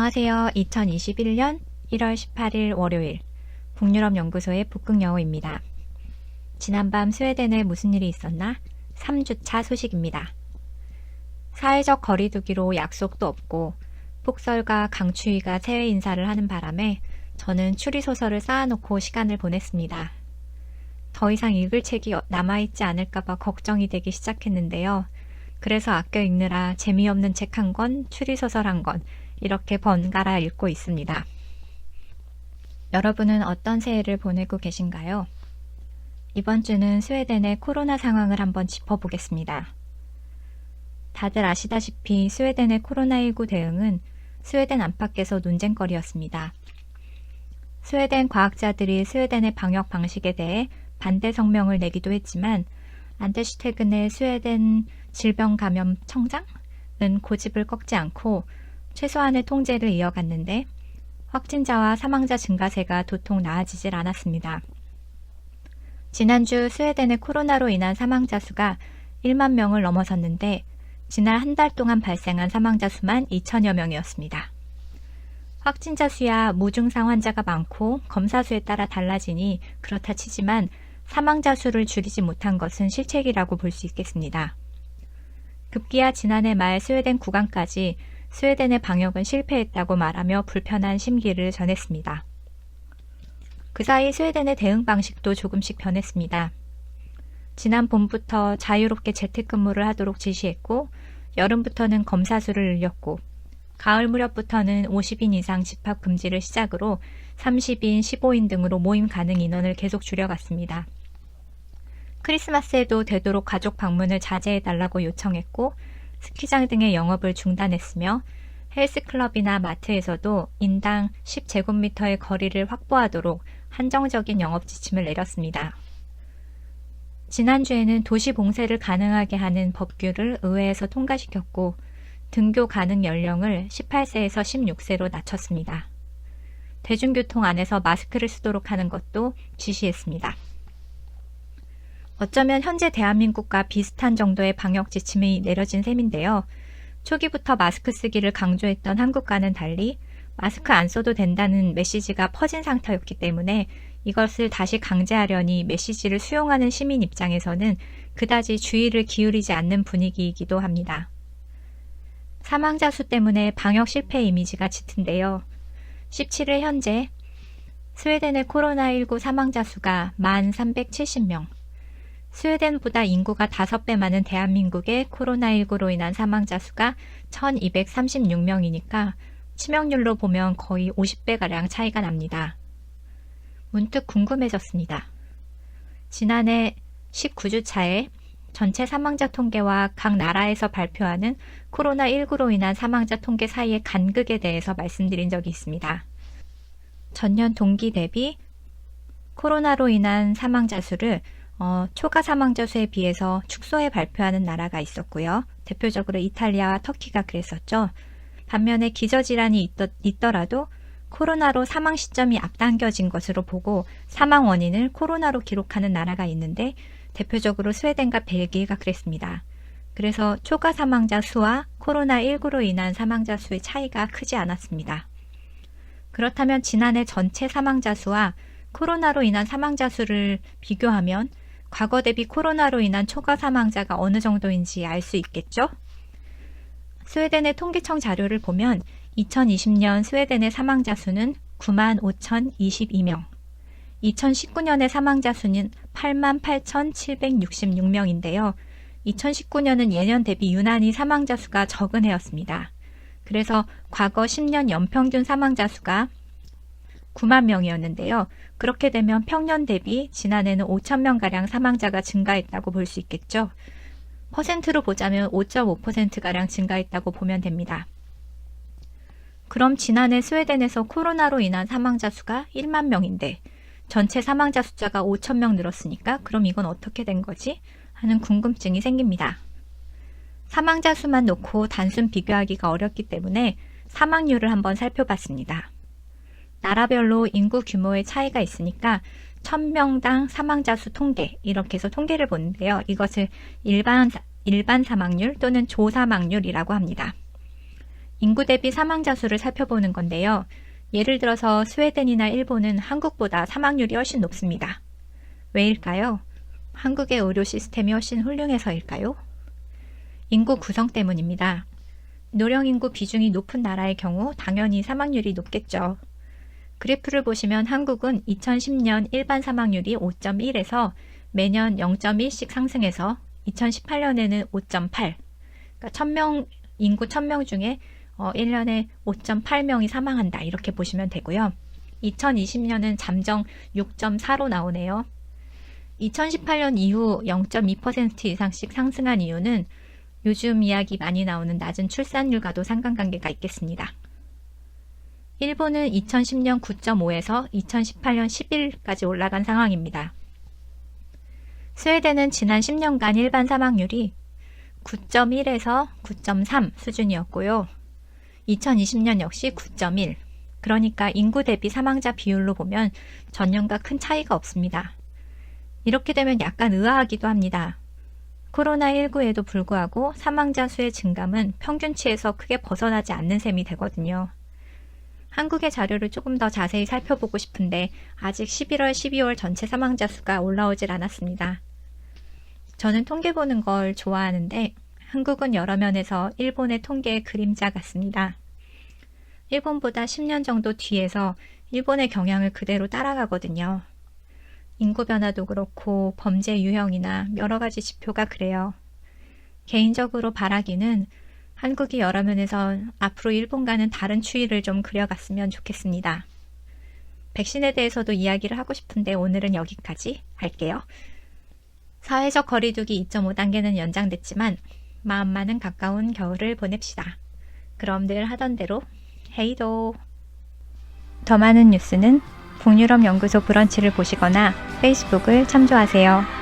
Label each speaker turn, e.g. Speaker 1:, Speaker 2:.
Speaker 1: 안녕하세요. 2021년 1월 18일 월요일 북유럽 연구소의 북극영어입니다. 지난밤 스웨덴에 무슨 일이 있었나? 3주차 소식입니다. 사회적 거리두기로 약속도 없고 폭설과 강추위가 새해 인사를 하는 바람에 저는 추리소설을 쌓아놓고 시간을 보냈습니다. 더 이상 읽을 책이 남아있지 않을까봐 걱정이 되기 시작했는데요. 그래서 아껴 읽느라 재미없는 책 한 권, 추리소설 한 권, 이렇게 번갈아 읽고 있습니다. 여러분은 어떤 새해를 보내고 계신가요? 이번 주는 스웨덴의 코로나 상황을 한번 짚어보겠습니다. 다들 아시다시피 스웨덴의 코로나19 대응은 스웨덴 안팎에서 논쟁거리였습니다. 스웨덴 과학자들이 스웨덴의 방역 방식에 대해 반대 성명을 내기도 했지만 안데슈 테근의 스웨덴 질병감염청장은 고집을 꺾지 않고 최소한의 통제를 이어갔는데 확진자와 사망자 증가세가 도통 나아지질 않았습니다. 지난주 스웨덴의 코로나로 인한 사망자 수가 1만 명을 넘어섰는데 지난 한 달 동안 발생한 사망자 수만 2천여 명이었습니다. 확진자 수야 무증상 환자가 많고 검사 수에 따라 달라지니 그렇다 치지만 사망자 수를 줄이지 못한 것은 실책이라고 볼 수 있겠습니다. 급기야 지난해 말 스웨덴 국왕까지 스웨덴의 방역은 실패했다고 말하며 불편한 심기를 전했습니다. 그 사이 스웨덴의 대응 방식도 조금씩 변했습니다. 지난 봄부터 자유롭게 재택근무를 하도록 지시했고 여름부터는 검사 수를 늘렸고 가을 무렵부터는 50인 이상 집합 금지를 시작으로 30인, 15인 등으로 모임 가능 인원을 계속 줄여갔습니다. 크리스마스에도 되도록 가족 방문을 자제해달라고 요청했고 스키장 등의 영업을 중단했으며 헬스클럽이나 마트에서도 인당 10제곱미터의 거리를 확보하도록 한정적인 영업 지침을 내렸습니다. 지난주에는 도시 봉쇄를 가능하게 하는 법규를 의회에서 통과시켰고 등교 가능 연령을 18세에서 16세로 낮췄습니다. 대중교통 안에서 마스크를 쓰도록 하는 것도 지시했습니다. 어쩌면 현재 대한민국과 비슷한 정도의 방역 지침이 내려진 셈인데요. 초기부터 마스크 쓰기를 강조했던 한국과는 달리 마스크 안 써도 된다는 메시지가 퍼진 상태였기 때문에 이것을 다시 강제하려니 메시지를 수용하는 시민 입장에서는 그다지 주의를 기울이지 않는 분위기이기도 합니다. 사망자 수 때문에 방역 실패 이미지가 짙은데요. 17일 현재 스웨덴의 코로나19 사망자 수가 1370명, 스웨덴보다 인구가 5배 많은 대한민국의 코로나19로 인한 사망자 수가 1236명이니까 치명률로 보면 거의 50배가량 차이가 납니다. 문득 궁금해졌습니다. 지난해 19주 차에 전체 사망자 통계와 각 나라에서 발표하는 코로나19로 인한 사망자 통계 사이의 간극에 대해서 말씀드린 적이 있습니다. 전년 동기 대비 코로나로 인한 사망자 수를 초과 사망자 수에 비해서 축소해 발표하는 나라가 있었고요. 대표적으로 이탈리아와 터키가 그랬었죠. 반면에 기저질환이 있더라도 코로나로 사망 시점이 앞당겨진 것으로 보고 사망 원인을 코로나로 기록하는 나라가 있는데 대표적으로 스웨덴과 벨기에가 그랬습니다. 그래서 초과 사망자 수와 코로나19로 인한 사망자 수의 차이가 크지 않았습니다. 그렇다면 지난해 전체 사망자 수와 코로나로 인한 사망자 수를 비교하면 과거 대비 코로나로 인한 초과 사망자가 어느 정도인지 알 수 있겠죠? 스웨덴의 통계청 자료를 보면 2020년 스웨덴의 사망자 수는 95,022명, 2019년의 사망자 수는 88,766명인데요. 2019년은 예년 대비 유난히 사망자 수가 적은 해였습니다. 그래서 과거 10년 연평균 사망자 수가 9만 명이었는데요. 그렇게 되면 평년 대비 지난해는 5,000명가량 사망자가 증가했다고 볼 수 있겠죠. 퍼센트로 보자면 5.5%가량 증가했다고 보면 됩니다. 그럼 지난해 스웨덴에서 코로나로 인한 사망자 수가 1만 명인데 전체 사망자 숫자가 5,000명 늘었으니까 그럼 이건 어떻게 된 거지? 하는 궁금증이 생깁니다. 사망자 수만 놓고 단순 비교하기가 어렵기 때문에 사망률을 한번 살펴봤습니다. 나라별로 인구 규모의 차이가 있으니까 1000명당 사망자 수 통계 이렇게 해서 통계를 보는데요. 이것을 일반 사망률 또는 조사망률이라고 합니다. 인구 대비 사망자 수를 살펴보는 건데요. 예를 들어서 스웨덴이나 일본은 한국보다 사망률이 훨씬 높습니다. 왜일까요? 한국의 의료 시스템이 훨씬 훌륭해서일까요? 인구 구성 때문입니다. 노령 인구 비중이 높은 나라의 경우 당연히 사망률이 높겠죠. 그래프를 보시면 한국은 2010년 일반 사망률이 5.1에서 매년 0.1씩 상승해서 2018년에는 5.8, 그러니까 1000명, 인구 1000명 중에 1년에 5.8명이 사망한다 이렇게 보시면 되고요. 2020년은 잠정 6.4로 나오네요. 2018년 이후 0.2% 이상씩 상승한 이유는 요즘 이야기 많이 나오는 낮은 출산율과도 상관관계가 있겠습니다. 일본은 2010년 9.5에서 2018년 11까지 올라간 상황입니다. 스웨덴은 지난 10년간 일반 사망률이 9.1에서 9.3 수준이었고요. 2020년 역시 9.1. 그러니까 인구 대비 사망자 비율로 보면 전년과 큰 차이가 없습니다. 이렇게 되면 약간 의아하기도 합니다. 코로나19에도 불구하고 사망자 수의 증감은 평균치에서 크게 벗어나지 않는 셈이 되거든요. 한국의 자료를 조금 더 자세히 살펴보고 싶은데 아직 11월, 12월 전체 사망자 수가 올라오질 않았습니다. 저는 통계 보는 걸 좋아하는데 한국은 여러 면에서 일본의 통계의 그림자 같습니다. 일본보다 10년 정도 뒤에서 일본의 경향을 그대로 따라가거든요. 인구 변화도 그렇고 범죄 유형이나 여러 가지 지표가 그래요. 개인적으로 바라기는 한국이 여러 면에서 앞으로 일본과는 다른 추이를 좀 그려갔으면 좋겠습니다. 백신에 대해서도 이야기를 하고 싶은데 오늘은 여기까지 할게요. 사회적 거리두기 2.5단계는 연장됐지만 마음만은 가까운 겨울을 보냅시다. 그럼 늘 하던 대로 헤이도. 더 많은 뉴스는 북유럽 연구소 브런치를 보시거나 페이스북을 참조하세요.